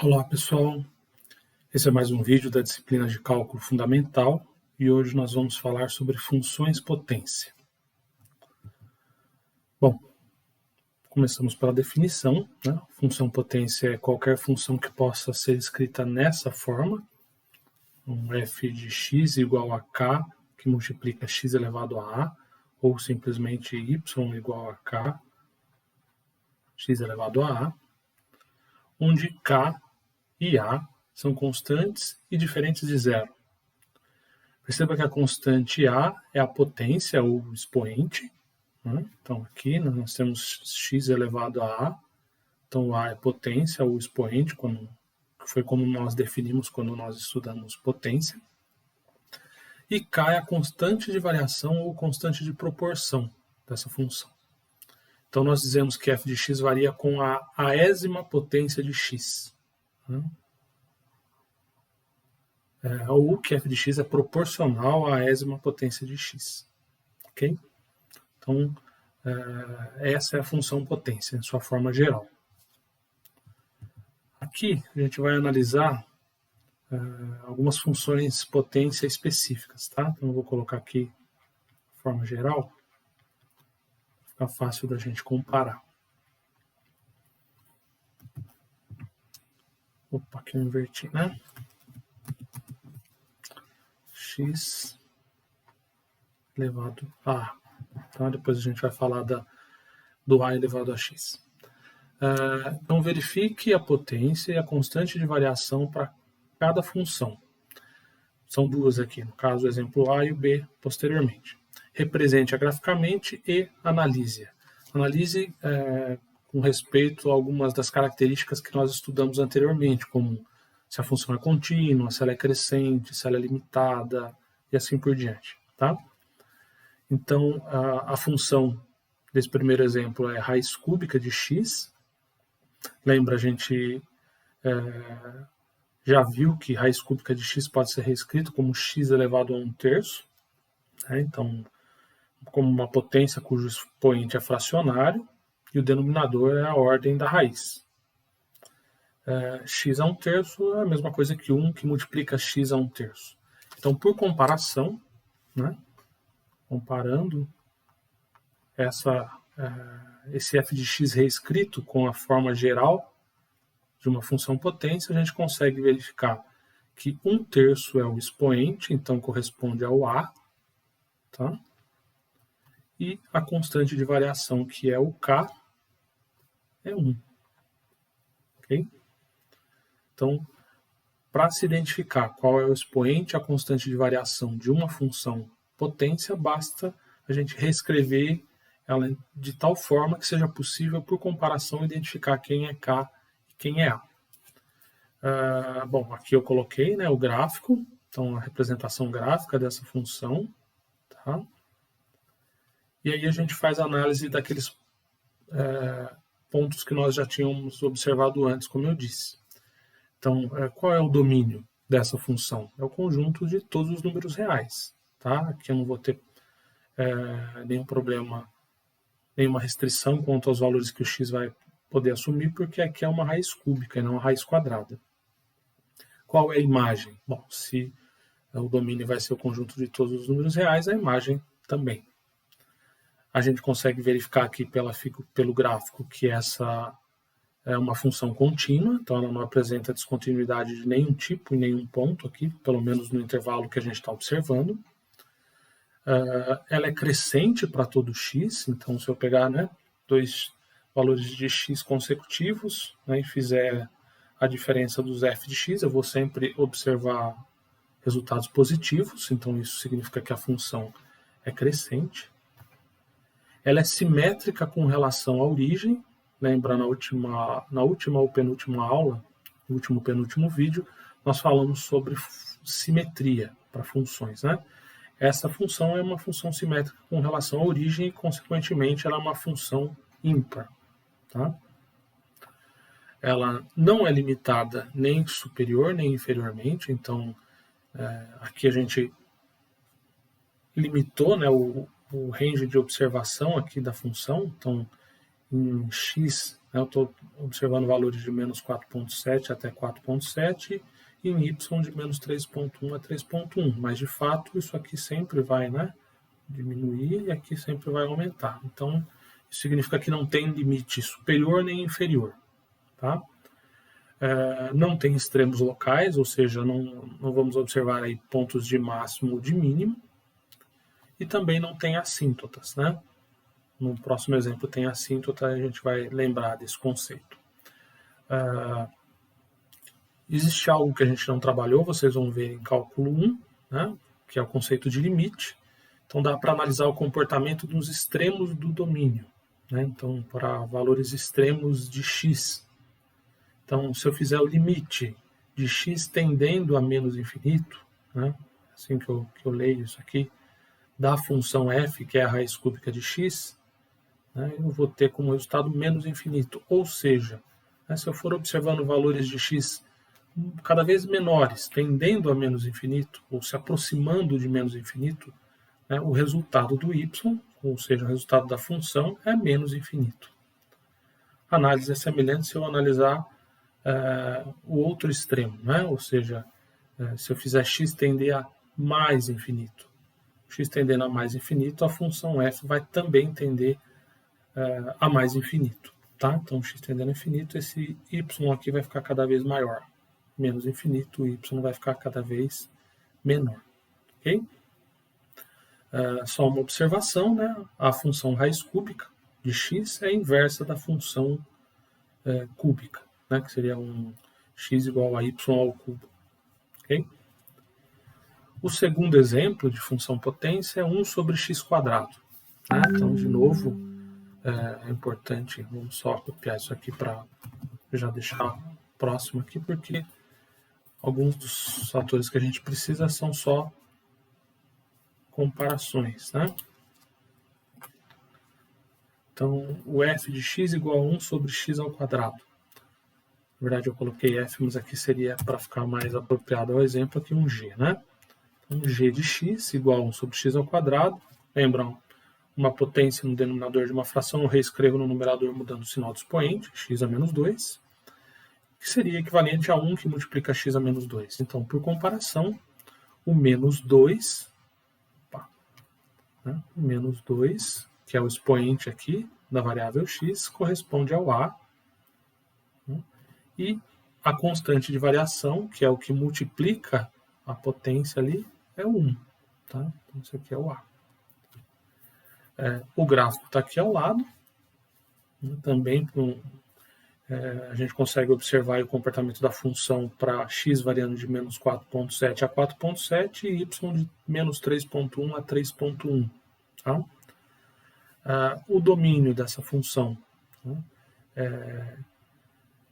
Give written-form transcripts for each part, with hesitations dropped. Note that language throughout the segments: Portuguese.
Olá pessoal, esse é mais um vídeo da disciplina de Cálculo Fundamental e hoje nós vamos falar sobre funções potência. Bom, começamos pela definição, né? Função potência é qualquer função que possa ser escrita nessa forma, f de x igual a k, que multiplica x elevado a a, ou simplesmente y igual a k, x elevado a a, onde k e a são constantes e diferentes de zero. Perceba que a constante a é a potência ou expoente, né? Então aqui nós temos x elevado a a, então a é potência ou expoente, foi como nós definimos quando nós estudamos potência. E k é a constante de variação ou constante de proporção dessa função. Então nós dizemos que f de x varia com a aésima potência de x, né? Ou que f de x é proporcional à aésima potência de x. Ok? Então, essa é a função potência, em sua forma geral. Aqui a gente vai analisar algumas funções potência específicas, tá? Então eu vou colocar aqui de forma geral, fica fácil da gente comparar. Opa, aqui eu inverti, né? X elevado a A. Tá? Depois a gente vai falar do A elevado a X. Então verifique a potência e a constante de variação para cada função. São duas aqui, no caso o exemplo A e o B posteriormente. Represente-a graficamente e analise-a. Analise com respeito a algumas das características que nós estudamos anteriormente, como se a função é contínua, se ela é crescente, se ela é limitada e assim por diante. Tá? Então a função desse primeiro exemplo é raiz cúbica de x. Lembra, a gente já viu que raiz cúbica de x pode ser reescrito como x elevado a 1/3. Né? Então, como uma potência cujo expoente é fracionário e o denominador é a ordem da raiz. X a 1/3 é a mesma coisa que 1 que multiplica x a 1/3. Então, por comparação, né? Comparando esse f de x reescrito com a forma geral de uma função potência, a gente consegue verificar que 1/3 é o expoente, então corresponde ao a, tá? E a constante de variação, que é o k, é 1. Okay? Então, para se identificar qual é o expoente, a constante de variação de uma função potência, basta a gente reescrever ela de tal forma que seja possível, por comparação, identificar quem é k e quem é a. Bom, aqui eu coloquei, né, o gráfico, então a representação gráfica dessa função. Tá? E aí a gente faz a análise daqueles pontos que nós já tínhamos observado antes, como eu disse. Então, qual é o domínio dessa função? É o conjunto de todos os números reais. Tá? Aqui eu não vou ter nenhum problema, nenhuma restrição quanto aos valores que o x vai poder assumir, porque aqui é uma raiz cúbica e não uma raiz quadrada. Qual é a imagem? Bom, se o domínio vai ser o conjunto de todos os números reais, a imagem também. A gente consegue verificar aqui pelo gráfico que essa é uma função contínua, então ela não apresenta descontinuidade de nenhum tipo em nenhum ponto aqui, pelo menos no intervalo que a gente está observando. Ela é crescente para todo x, então se eu pegar, né, dois valores de x consecutivos, né, e fizer a diferença dos f de x, eu vou sempre observar resultados positivos, então isso significa que a função é crescente. Ela é simétrica com relação à origem. Lembra, na última ou penúltima aula, no último penúltimo vídeo, nós falamos sobre simetria para funções, né? Essa função é uma função simétrica com relação à origem e, consequentemente, ela é uma função ímpar. Tá? Ela não é limitada nem superior nem inferiormente, então aqui a gente limitou, né, o range de observação aqui da função. Então, em x Eu estou observando valores de menos 4,7 até 4,7 e em y de menos 3,1 a 3,1. Mas, de fato, isso aqui sempre vai, né, diminuir e aqui sempre vai aumentar. Então, isso significa que não tem limite superior nem inferior. Tá? Não tem extremos locais, ou seja, não vamos observar aí pontos de máximo ou de mínimo. E também não tem assíntotas, né? No próximo exemplo tem assíntota, a gente vai lembrar desse conceito. Existe algo que a gente não trabalhou, vocês vão ver em cálculo 1, né? Que é o conceito de limite. Então dá para analisar o comportamento dos extremos do domínio, né? Então, para valores extremos de x. Então, se eu fizer o limite de x tendendo a menos infinito, né? Assim que eu leio isso aqui, da função f, que é a raiz cúbica de x, né, eu vou ter como resultado menos infinito. Ou seja, né, se eu for observando valores de x cada vez menores, tendendo a menos infinito, ou se aproximando de menos infinito, né, o resultado do y, ou seja, o resultado da função, é menos infinito. A análise é semelhante se eu analisar o outro extremo, né? Ou seja, se eu fizer x tender a mais infinito, x tendendo a mais infinito, a função f vai também tender a mais infinito. Tá? Então, x tendendo a infinito, esse y aqui vai ficar cada vez maior. Menos infinito, o y vai ficar cada vez menor. Okay? Só uma observação, né? A função raiz cúbica de x é a inversa da função cúbica, né? Que seria um x igual a y ao cubo. Okay? O segundo exemplo de função potência é 1 sobre x quadrado. Né? Então, de novo, é importante, vamos só copiar isso aqui para já deixar próximo aqui, porque alguns dos fatores que a gente precisa são só comparações, né? Então, o f de x igual a 1 sobre x ao quadrado. Na verdade, eu coloquei f, mas aqui seria, para ficar mais apropriado ao exemplo, aqui um g, né? Então, g de x igual a 1 sobre x ao quadrado. Lembram, uma potência no denominador de uma fração, eu reescrevo no numerador mudando o sinal do expoente, x a menos 2, que seria equivalente a 1 que multiplica x a menos 2. Então, por comparação, o menos 2, né, o menos 2, que é o expoente aqui da variável x, corresponde ao a, né, e a constante de variação, que é o que multiplica a potência ali, é o 1. Tá? Então, isso aqui é o a. O gráfico está aqui ao lado. Também a gente consegue observar o comportamento da função para x variando de menos 4,7 a 4,7 e y de menos 3,1 a 3,1. Tá? O domínio dessa função, né, é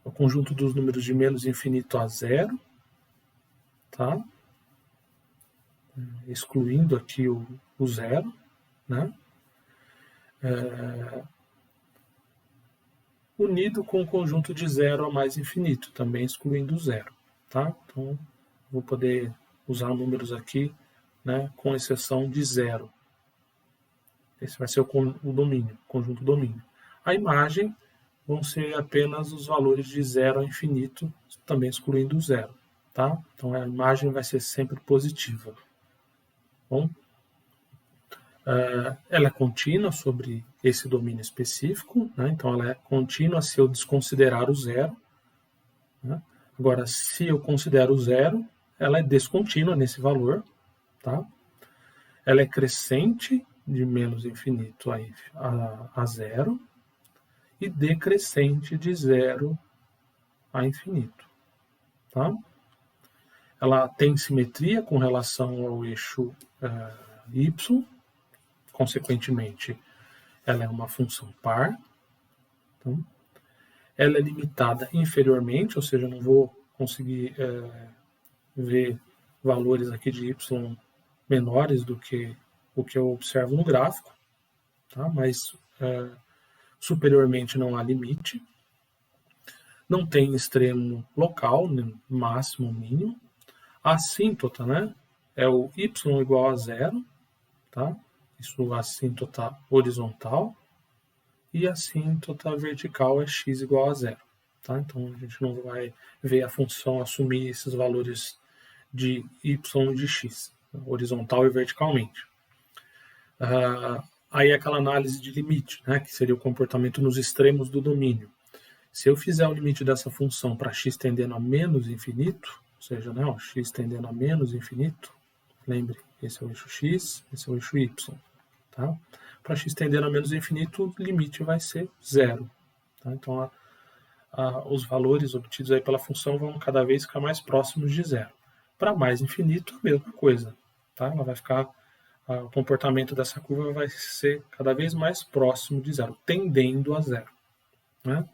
o conjunto dos números de menos infinito a zero, tá? Excluindo aqui o zero, né? Unido com o conjunto de zero a mais infinito, também excluindo o zero. Tá? Então, vou poder usar números aqui, né, com exceção de zero. Esse vai ser o domínio, o conjunto domínio. A imagem vão ser apenas os valores de zero a infinito, também excluindo o zero. Tá? Então, a imagem vai ser sempre positiva. Bom? Ela é contínua sobre esse domínio específico, né? Então ela é contínua se eu desconsiderar o zero. Né? Agora, se eu considero o zero, ela é descontínua nesse valor. Tá? Ela é crescente de menos infinito a zero e decrescente de zero a infinito. Tá? Ela tem simetria com relação ao eixo y. Consequentemente, ela é uma função par. Então, ela é limitada inferiormente, ou seja, eu não vou conseguir ver valores aqui de y menores do que o que eu observo no gráfico, tá? Mas superiormente não há limite. Não tem extremo local, máximo, mínimo. A assíntota, né, é o y igual a zero, tá? Isso, a assíntota horizontal, e a assíntota vertical é x igual a 0. Tá? Então, a gente não vai ver a função assumir esses valores de y e de x, horizontal e verticalmente. Aí é aquela análise de limite, né, que seria o comportamento nos extremos do domínio. Se eu fizer o limite dessa função para x tendendo a menos infinito, ou seja, né, x tendendo a menos infinito, lembre, esse é o eixo x, esse é o eixo y. Tá? Para x tendendo a menos infinito, o limite vai ser 0. Tá? Então, os valores obtidos aí pela função vão cada vez ficar mais próximos de 0. Para mais infinito, a mesma coisa. Tá? Ela vai ficar, o comportamento dessa curva vai ser cada vez mais próximo de 0, tendendo a 0. Né?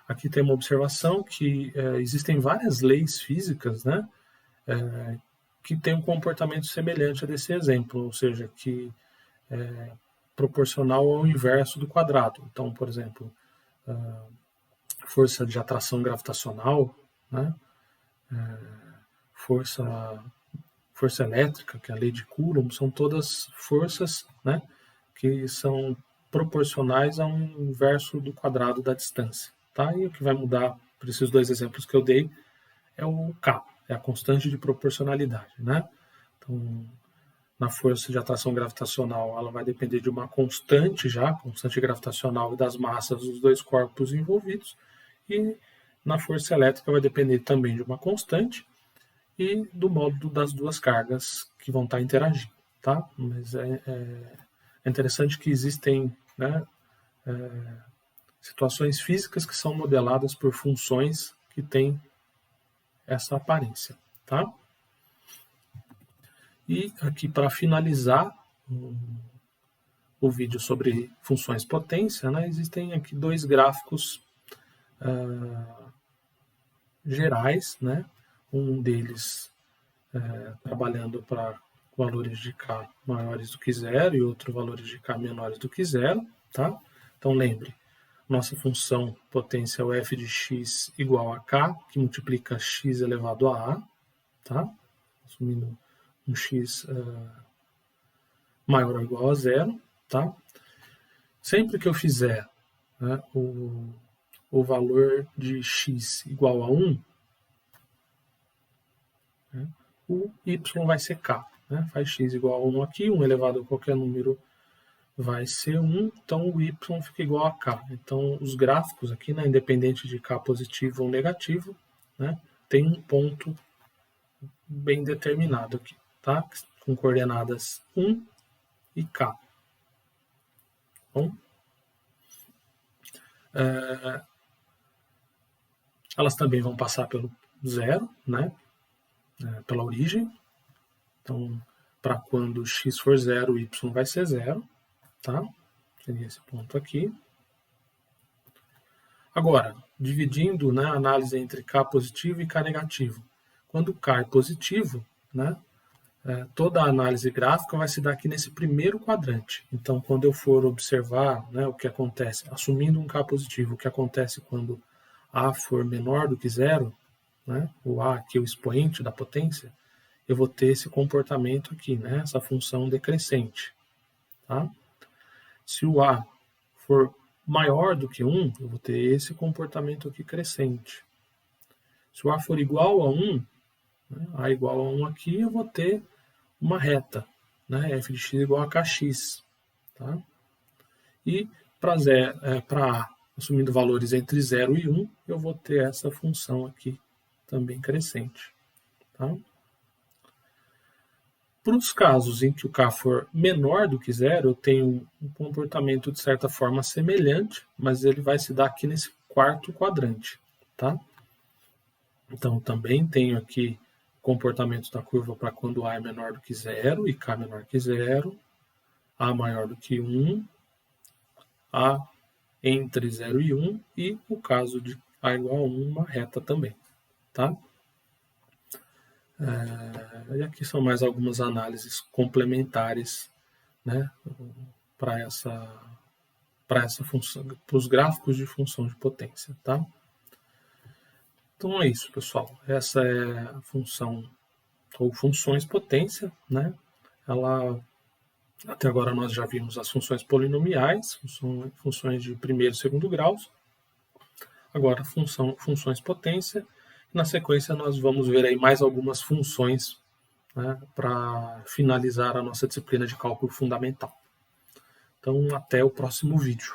Aqui tem uma observação que existem várias leis físicas, né, que têm um comportamento semelhante a desse exemplo, ou seja, que é proporcional ao inverso do quadrado. Então, por exemplo, força de atração gravitacional, né, força elétrica, que é a lei de Coulomb, são todas forças, né, que são proporcionais ao inverso do quadrado da distância. Tá? E o que vai mudar, por esses dois exemplos que eu dei, é o K, é a constante de proporcionalidade. Né? Então, na força de atração gravitacional, ela vai depender de uma constante constante gravitacional das massas dos dois corpos envolvidos, e na força elétrica vai depender também de uma constante e do módulo das duas cargas que vão estar interagindo. Tá? Mas é interessante que existem, né, situações físicas que são modeladas por funções que têm essa aparência. Tá? E aqui, para finalizar o vídeo sobre funções potência, né, existem aqui dois gráficos gerais, né, um deles trabalhando para valores de K maiores do que 0 e outro valores de K menores do que 0. Tá? Então, lembre, nossa função potência é o f de x igual a k, que multiplica x elevado a a, tá? Assumindo um x maior ou igual a 0. Tá? Sempre que eu fizer, né, o valor de x igual a 1, né, o y vai ser k. Né? Faz x igual a 1 aqui, 1 elevado a qualquer número vai ser 1, então o y fica igual a k. Então, os gráficos aqui, né, independente de k positivo ou negativo, né, tem um ponto bem determinado aqui, tá? Com coordenadas 1 e k. Bom, elas também vão passar pelo 0, né, pela origem. Então, para quando x for 0, o y vai ser 0. Tá? Seria esse ponto aqui. Agora, dividindo, né, a análise entre K positivo e K negativo. Quando K é positivo, né, toda a análise gráfica vai se dar aqui nesse primeiro quadrante. Então, quando eu for observar, né, o que acontece, assumindo um K positivo, o que acontece quando A for menor do que 0, né, o A aqui é o expoente da potência, eu vou ter esse comportamento aqui, né, essa função decrescente. Tá? Se o A for maior do que 1, eu vou ter esse comportamento aqui crescente. Se o A for igual a 1, né, A igual a 1 aqui, eu vou ter uma reta, né, f de x igual a kx. Tá? E para A, assumindo valores entre 0 e 1, eu vou ter essa função aqui também crescente. Tá? Para os casos em que o K for menor do que 0, eu tenho um comportamento de certa forma semelhante, mas ele vai se dar aqui nesse quarto quadrante. Tá? Então, também tenho aqui comportamento da curva para quando A é menor do que 0 e K menor que 0, A maior do que 1, A entre 0 e 1 e o caso de A igual a 1, uma reta também. Tá? E aqui são mais algumas análises complementares, né, para essa função, para os gráficos de função de potência. Tá? Então é isso, pessoal. Essa é a função ou funções potência, né? Ela Até agora nós já vimos as funções polinomiais, funções de primeiro e segundo graus. Agora funções potência. Na sequência nós vamos ver aí mais algumas funções, né, para finalizar a nossa disciplina de cálculo fundamental. Então até o próximo vídeo.